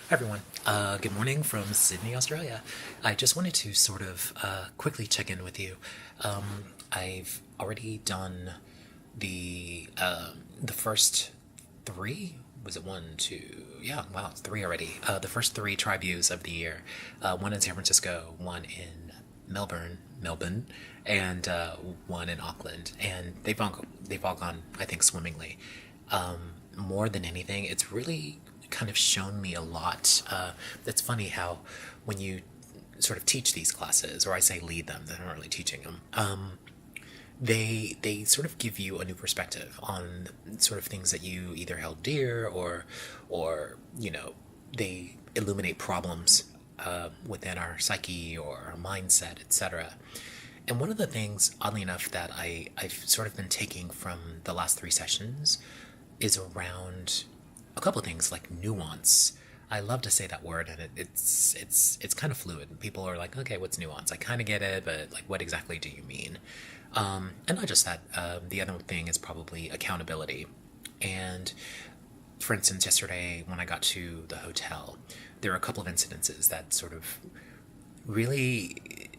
Hi everyone. Good morning from Sydney, Australia. I just wanted to sort of quickly check in with you. I've already done the first three. Was it one, two? Yeah, wow, it's three already. The first three tribe views of the year. One in San Francisco, one in Melbourne, and one in Auckland. And they've all gone, I think, swimmingly. More than anything, it's really kind of shown me a lot. It's funny how when you sort of teach these classes, or I say lead them, they're not really teaching them. They sort of give you a new perspective on sort of things that you either held dear, or they illuminate problems within our psyche or our mindset, etc. And one of the things, oddly enough, that I've sort of been taking from the last three sessions is around a couple of things like nuance. I love to say that word, and it's kind of fluid. People are like, okay, what's nuance? I kind of get it, but like, what exactly do you mean? And not just that. The other thing is probably accountability. And for instance, yesterday when I got to the hotel, there were a couple of incidences that sort of really,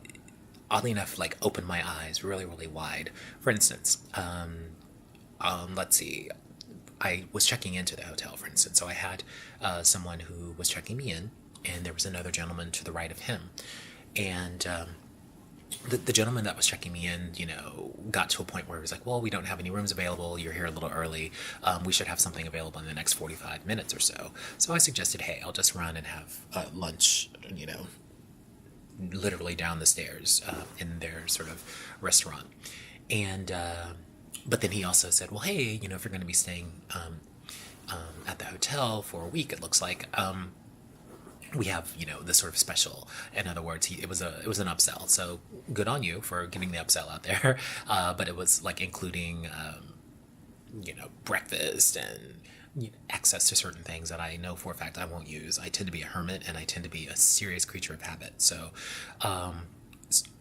oddly enough, like opened my eyes really, really wide. For instance, let's see. I was checking into the hotel, for instance. So I had someone who was checking me in, and there was another gentleman to the right of him. And the gentleman that was checking me in, got to a point where he was like, well, we don't have any rooms available. You're here a little early. We should have something available in the next 45 minutes or so. So I suggested, hey, I'll just run and have lunch, literally down the stairs in their sort of restaurant. And but then he also said, well, hey, if you're going to be staying at the hotel for a week, it looks like we have this sort of special. In other words, it was an upsell. So good on you for getting the upsell out there. But it was like including breakfast and access to certain things that I know for a fact I won't use. I tend to be a hermit, and I tend to be a serious creature of habit. So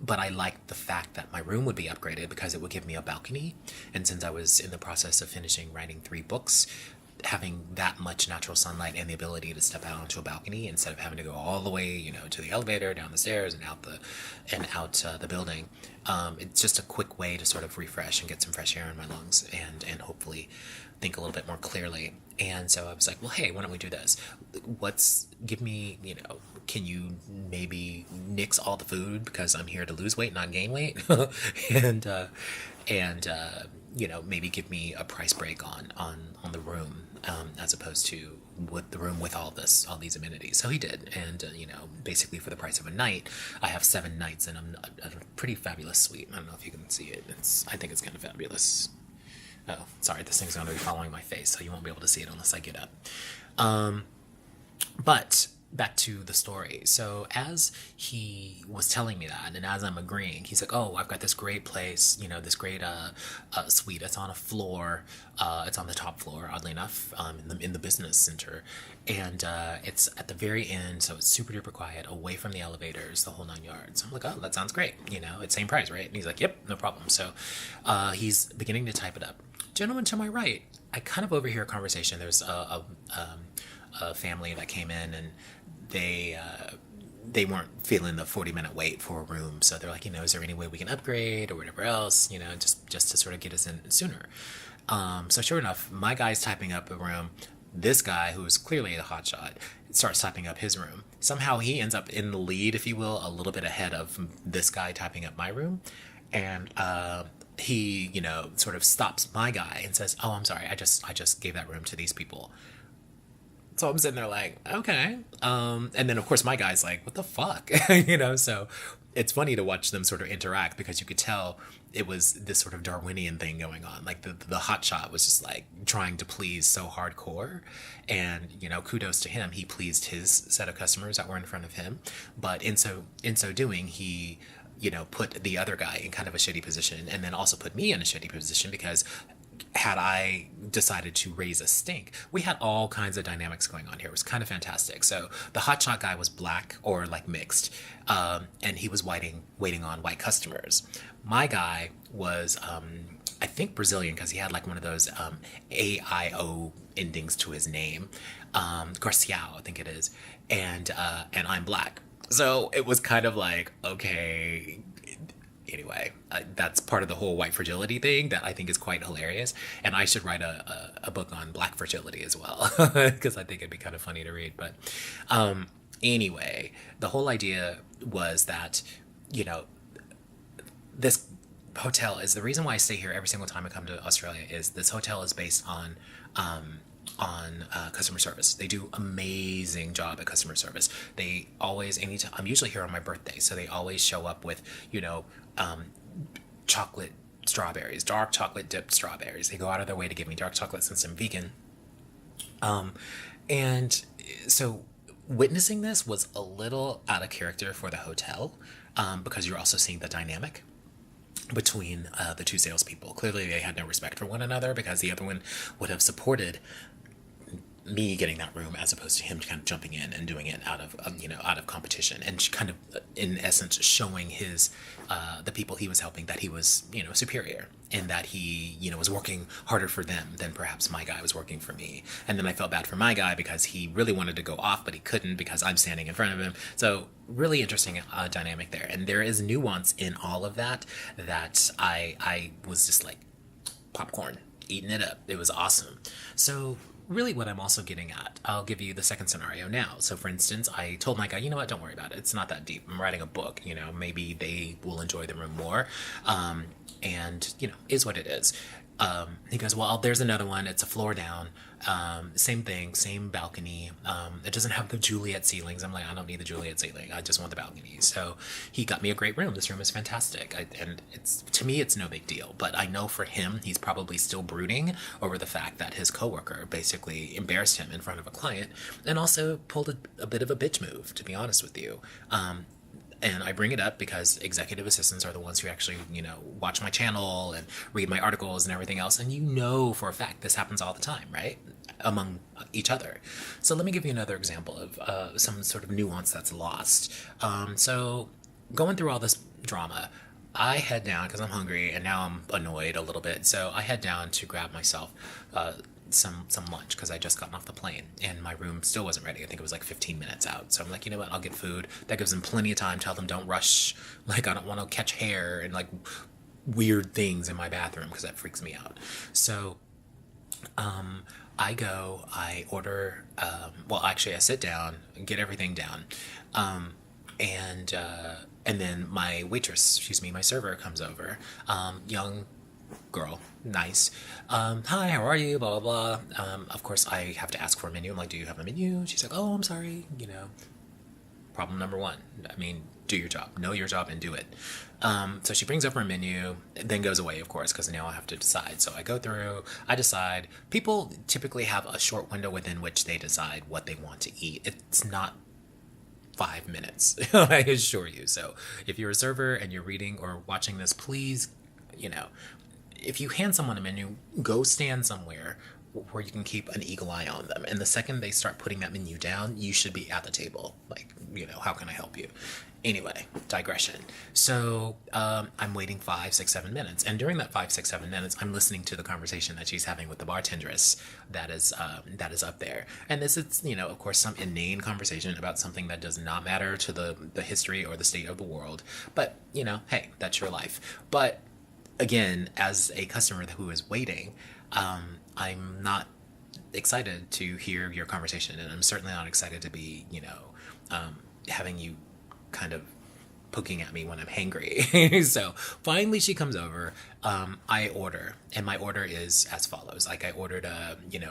but I liked the fact that my room would be upgraded because it would give me a balcony. And since I was in the process of finishing writing three books, having that much natural sunlight and the ability to step out onto a balcony instead of having to go all the way, to the elevator, down the stairs, and out the building, it's just a quick way to sort of refresh and get some fresh air in my lungs, and hopefully think a little bit more clearly. And so I was like, well, hey, why don't we do this? Give me, can you maybe nix all the food because I'm here to lose weight, not gain weight? and, uh, and maybe give me a price break on the room, as opposed to with the room with all these amenities. So he did. And, basically for the price of a night, I have 7 nights in a pretty fabulous suite. I don't know if you can see it. I think it's kind of fabulous. Oh, sorry, this thing's going to be following my face, so you won't be able to see it unless I get up. But back to the story. So as he was telling me that, and as I'm agreeing, he's like, "Oh, I've got this great place, this great suite. It's on a floor. It's on the top floor, oddly enough, in the business center, and it's at the very end, so it's super duper quiet, away from the elevators, the whole 9 yards." I'm like, "Oh, that sounds great. It's same price, right?" And he's like, "Yep, no problem." So he's beginning to type it up. Gentleman to my right, I kind of overhear a conversation. There's a family that came in, and they weren't feeling the 40-minute wait for a room, so they're like, is there any way we can upgrade or whatever else, just to sort of get us in sooner. So sure enough, my guy's typing up a room. This guy, who's clearly a hotshot, starts typing up his room. Somehow he ends up in the lead, if you will, a little bit ahead of this guy typing up my room. And he, sort of stops my guy and says, "Oh, I'm sorry, I just gave that room to these people." So I'm sitting there like, okay. And then of course my guy's like, "What the fuck?" So it's funny to watch them sort of interact, because you could tell it was this sort of Darwinian thing going on. Like the hot shot was just like trying to please so hardcore. And, kudos to him. He pleased his set of customers that were in front of him. But in so doing, he put the other guy in kind of a shitty position, and then also put me in a shitty position, because had I decided to raise a stink, we had all kinds of dynamics going on here. It was kind of fantastic. So the hotshot guy was black, or like mixed, and he was waiting on white customers. My guy was I think Brazilian because he had like one of those AIO endings to his name, Garciao, I think it is, and I'm black. So it was kind of like, okay, anyway, that's part of the whole white fragility thing that I think is quite hilarious. And I should write a book on black fragility as well, because I think it'd be kind of funny to read. But anyway, the whole idea was that, you know, this hotel is the reason why I stay here every single time I come to Australia. Is this hotel is based on customer service. They do amazing job at customer service. They always, anytime I'm usually here on my birthday, so they always show up with, you know, chocolate strawberries, dark chocolate dipped strawberries. They go out of their way to give me dark chocolate since I'm vegan. And so witnessing this was a little out of character for the hotel, because you're also seeing the dynamic between the two salespeople. Clearly, they had no respect for one another because the other one would have supported me getting that room as opposed to him kind of jumping in and doing it out of out of competition, and kind of in essence showing his the people he was helping that he was superior, and that he was working harder for them than perhaps my guy was working for me. And then I felt bad for my guy because he really wanted to go off but he couldn't because I'm standing in front of him. So really interesting dynamic there, and there is nuance in all of that I was just like popcorn eating it up. It was awesome. So really what I'm also getting at, I'll give you the second scenario now. So for instance, I told my guy, you know what, don't worry about it. It's not that deep. I'm writing a book, maybe they will enjoy the room more. And, is what it is. He goes, well, there's another one. It's a floor down. Same thing, same balcony. It doesn't have the Juliet ceilings. I'm like, I don't need the Juliet ceiling. I just want the balcony. So he got me a great room. This room is fantastic. And to me, it's no big deal. But I know for him, he's probably still brooding over the fact that his coworker basically embarrassed him in front of a client and also pulled a bit of a bitch move, to be honest with you. And I bring it up because executive assistants are the ones who actually, watch my channel and read my articles and everything else. And for a fact, this happens all the time, right? Among each other. So let me give you another example of some sort of nuance that's lost. So going through all this drama, I head down because I'm hungry and now I'm annoyed a little bit. So I head down to grab myself some lunch because I just gotten off the plane and my room still wasn't ready. I think it was like 15 minutes out. So I'm like, you know what? I'll get food. That gives them plenty of time. Tell them don't rush. Like, I don't want to catch hair and like weird things in my bathroom because that freaks me out. So I order, I sit down and get everything down. And then my my server comes over, young girl, nice. Hi, how are you? Blah, blah, blah. Of course, I have to ask for a menu. I'm like, do you have a menu? She's like, oh, I'm sorry. Problem number one. I mean, do your job. Know your job and do it. So she brings up her menu, then goes away, of course, because now I have to decide. So I go through, I decide. People typically have a short window within which they decide what they want to eat. It's not 5 minutes, I assure you. So if you're a server and you're reading or watching this, please, if you hand someone a menu, go stand somewhere where you can keep an eagle eye on them. And the second they start putting that menu down, you should be at the table. Like, how can I help you? Anyway, digression. So I'm waiting 5, 6, 7 minutes. And during that 5, 6, 7 minutes, I'm listening to the conversation that she's having with the bartendress that is up there. And this is, of course, some inane conversation about something that does not matter to the history or the state of the world. But, hey, that's your life. But again, as a customer who is waiting, I'm not excited to hear your conversation, and I'm certainly not excited to be, having you kind of poking at me when I'm hangry. So finally she comes over. I order, and my order is as follows. Like, I ordered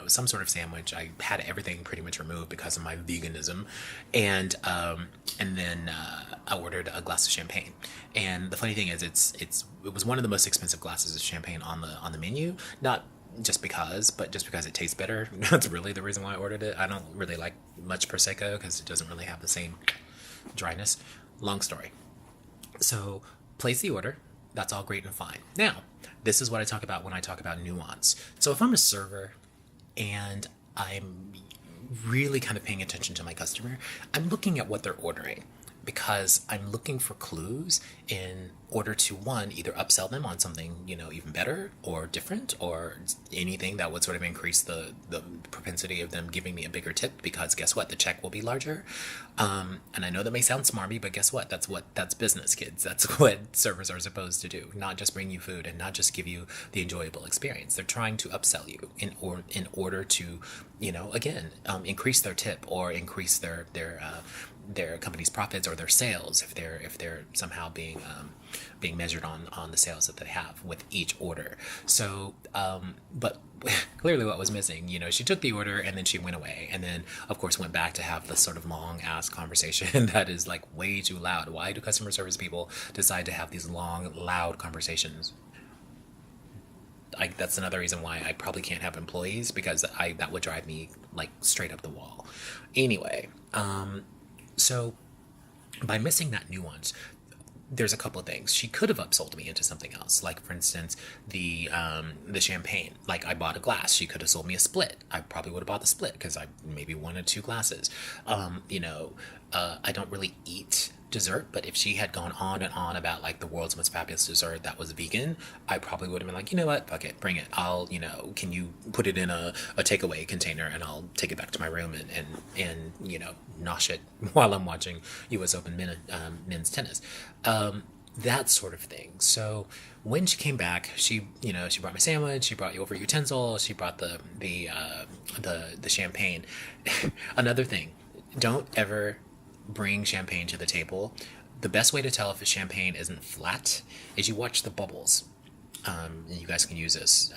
some sort of sandwich. I had everything pretty much removed because of my veganism, and then I ordered a glass of champagne. And the funny thing is, it was one of the most expensive glasses of champagne on the menu. Not just because, but just because it tastes better. That's really the reason why I ordered it. I don't really like much Prosecco because it doesn't really have the same dryness. Long story. So place the order. That's all great and fine. Now, this is what I talk about when I talk about nuance. So if I'm a server and I'm really kind of paying attention to my customer, I'm looking at what they're ordering. because I'm looking for clues in order to, one, either upsell them on something, even better or different, or anything that would sort of increase the propensity of them giving me a bigger tip, because guess what, the check will be larger. And I know that may sound smarmy, but guess what, that's business, kids. That's what servers are supposed to do, not just bring you food and not just give you the enjoyable experience. They're trying to upsell you in order to, again, increase their tip or increase their company's profits or their sales, if they're somehow being measured on the sales that they have with each order. So but clearly what was missing, she took the order and then she went away, and then of course went back to have this sort of long ass conversation that is like way too loud. Why do customer service people decide to have these long loud conversations? That's another reason why I probably can't have employees, because that would drive me like straight up the wall. Anyway, so by missing that nuance, there's a couple of things. She could have upsold me into something else. Like, for instance, the champagne. Like, I bought a glass. She could have sold me a split. I probably would have bought the split because I maybe 1 or 2 glasses. I don't really eat dessert, but if she had gone on and on about like the world's most fabulous dessert that was vegan, I probably would have been like, you know what, fuck it, bring it. I'll, can you put it in a takeaway container and I'll take it back to my room and nosh it while I'm watching US Open men's tennis. That sort of thing. So when she came back, she brought my sandwich, she brought over utensils, she brought the champagne. Another thing, don't ever bring champagne to the table. The best way to tell if a champagne isn't flat is you watch the bubbles. And you guys can use this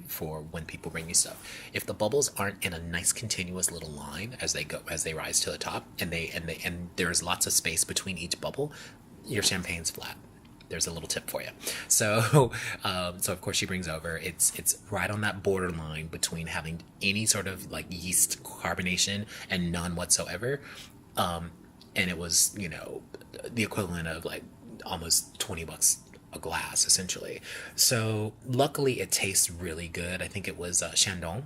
for when people bring you stuff. If the bubbles aren't in a nice continuous little line as they rise to the top, and there's lots of space between each bubble, your champagne's flat. There's a little tip for you. So of course she brings over. It's right on that borderline between having any sort of like yeast carbonation and none whatsoever. And it was, the equivalent of like almost $20 a glass, essentially. So luckily it tastes really good. I think it was Shandong.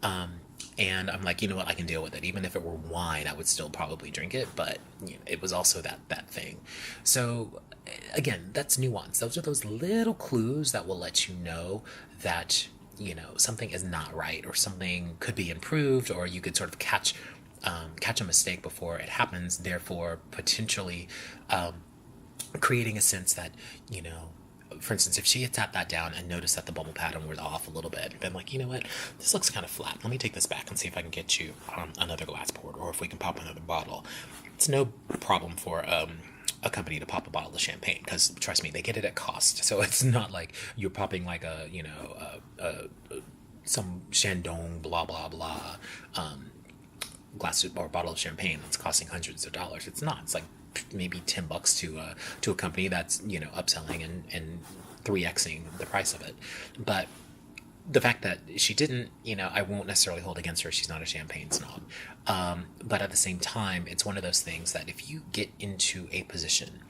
And I'm like, you know what, I can deal with it. Even if it were wine, I would still probably drink it. But it was also that thing. So again, that's nuance. Those are those little clues that will let you know that, something is not right, or something could be improved, or you could sort of catch a mistake before it happens, therefore potentially creating a sense that, for instance, if she had tapped that down and noticed that the bubble pattern was off a little bit, been like, you know what, this looks kind of flat. Let me take this back and see if I can get you another glass poured, or if we can pop another bottle. It's no problem for a company to pop a bottle of champagne, because trust me, they get it at cost. So it's not like you're popping like some Shandong blah blah blah glass or bottle of champagne that's costing hundreds of dollars. It's not. It's like maybe $10 to a company that's upselling and 3xing the price of it. But the fact that she didn't, I won't necessarily hold against her. She's not a champagne snob. But at the same time, it's one of those things that if you get into a position,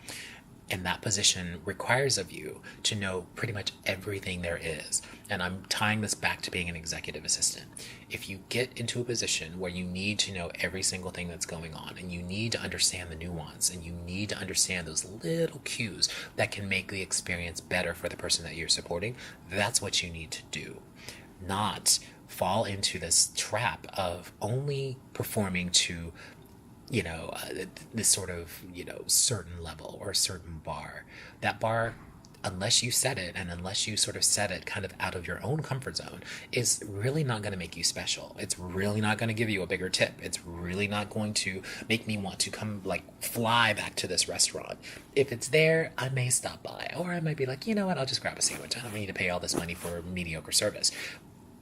and that position requires of you to know pretty much everything there is. And I'm tying this back to being an executive assistant. If you get into a position where you need to know every single thing that's going on, and you need to understand the nuance, and you need to understand those little cues that can make the experience better for the person that you're supporting, that's what you need to do. Not fall into this trap of only performing to this sort of, certain level or a certain bar. That bar, unless you set it, and unless you sort of set it kind of out of your own comfort zone, is really not going to make you special. It's really not going to give you a bigger tip. It's really not going to make me want to come, like, fly back to this restaurant. If it's there, I may stop by. Or I might be like, you know what, I'll just grab a sandwich. I don't need to pay all this money for mediocre service.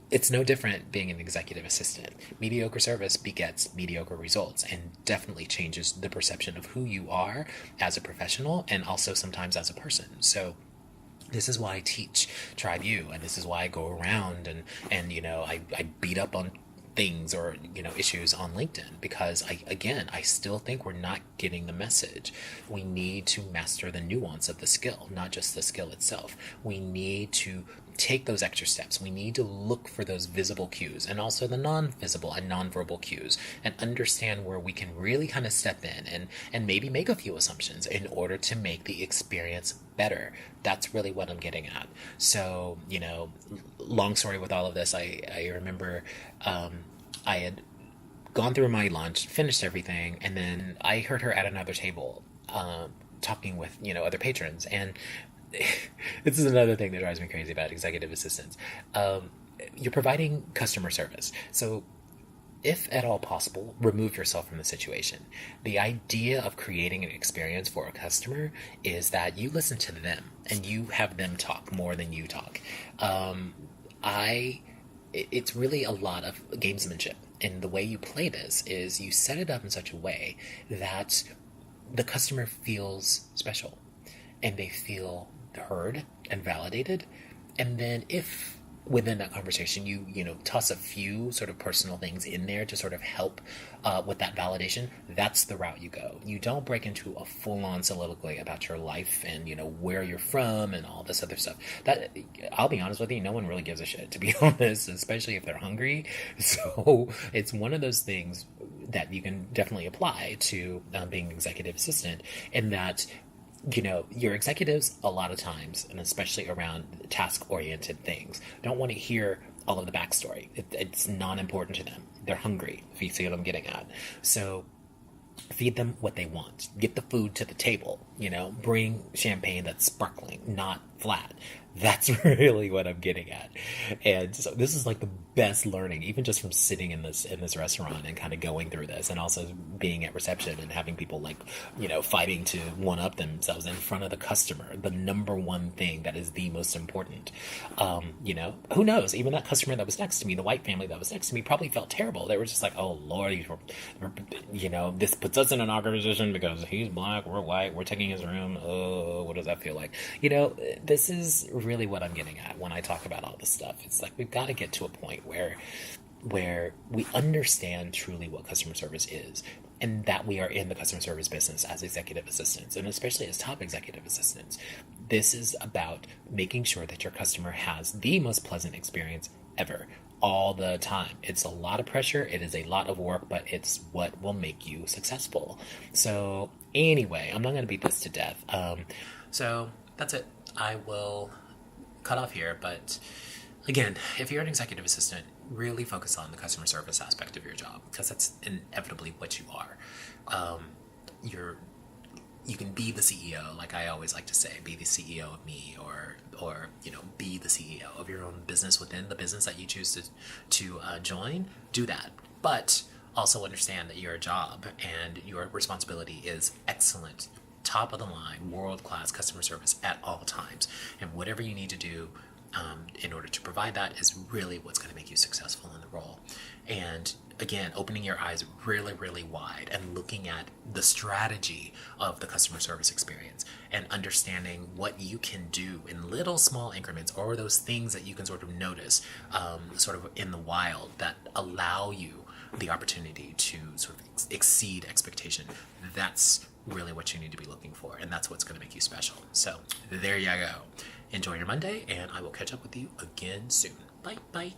It's no different being an executive assistant. Mediocre service begets mediocre results, and definitely changes the perception of who you are as a professional, and also sometimes as a person. So this is why I teach Tribe U, and this is why I go around and I beat up on things or issues on LinkedIn, because I still think we're not getting the message. We need to master the nuance of the skill, not just the skill itself. We need to take those extra steps. We need to look for those visible cues and also the non-visible and non-verbal cues, and understand where we can really kind of step in and maybe make a few assumptions in order to make the experience better. That's really what I'm getting at. So, long story with all of this, I remember I had gone through my lunch, finished everything, and then I heard her at another table talking with, other patrons. And this is another thing that drives me crazy about executive assistants. You're providing customer service. So if at all possible, remove yourself from the situation. The idea of creating an experience for a customer is that you listen to them and you have them talk more than you talk. It's really a lot of gamesmanship. And the way you play this is you set it up in such a way that the customer feels special and they feel heard and validated. And then if within that conversation you toss a few sort of personal things in there to sort of help with that validation, that's the route you go. You don't break into a full-on soliloquy about your life and where you're from and all this other stuff. That, I'll be honest with you, no one really gives a shit, to be honest, especially if they're hungry. So it's one of those things that you can definitely apply to being an executive assistant, in that your executives a lot of times, and especially around task-oriented things, don't want to hear all of the backstory. It's not important to them. They're hungry, if you see what I'm getting at. So feed them what they want. Get the food to the table. Bring champagne that's sparkling, not flat. That's really what I'm getting at. And so this is like the best learning, even just from sitting in this restaurant and kind of going through this, and also being at reception and having people fighting to one up themselves in front of the customer. The number one thing that is the most important. Who knows? Even that customer that was next to me, the white family that was next to me, probably felt terrible. They were just like, "Oh Lord, this puts us in an awkward position because he's black, we're white, we're taking his room. Oh, what does that feel like?" This is really what I'm getting at when I talk about all this stuff. It's like we've got to get to a point where we understand truly what customer service is, and that we are in the customer service business as executive assistants, and especially as top executive assistants. This is about making sure that your customer has the most pleasant experience ever, all the time. It's a lot of pressure, it is a lot of work, but it's what will make you successful. So anyway, I'm not going to beat this to death. So that's it. I will cut off here, but again, if you're an executive assistant, really focus on the customer service aspect of your job, because that's inevitably what you are. You can be the CEO, like I always like to say, be the CEO of me, or be the CEO of your own business within the business that you choose to join. Do that, but also understand that your job and your responsibility is excellent, top of the line, world-class customer service at all times. And whatever you need to do in order to provide that is really what's going to make you successful in the role. And again, opening your eyes really, really wide and looking at the strategy of the customer service experience and understanding what you can do in little small increments, or those things that you can sort of notice sort of in the wild that allow you the opportunity to sort of exceed expectation. That's really what you need to be looking for, and that's what's going to make you special. So there you go. Enjoy your Monday, and I will catch up with you again soon. Bye.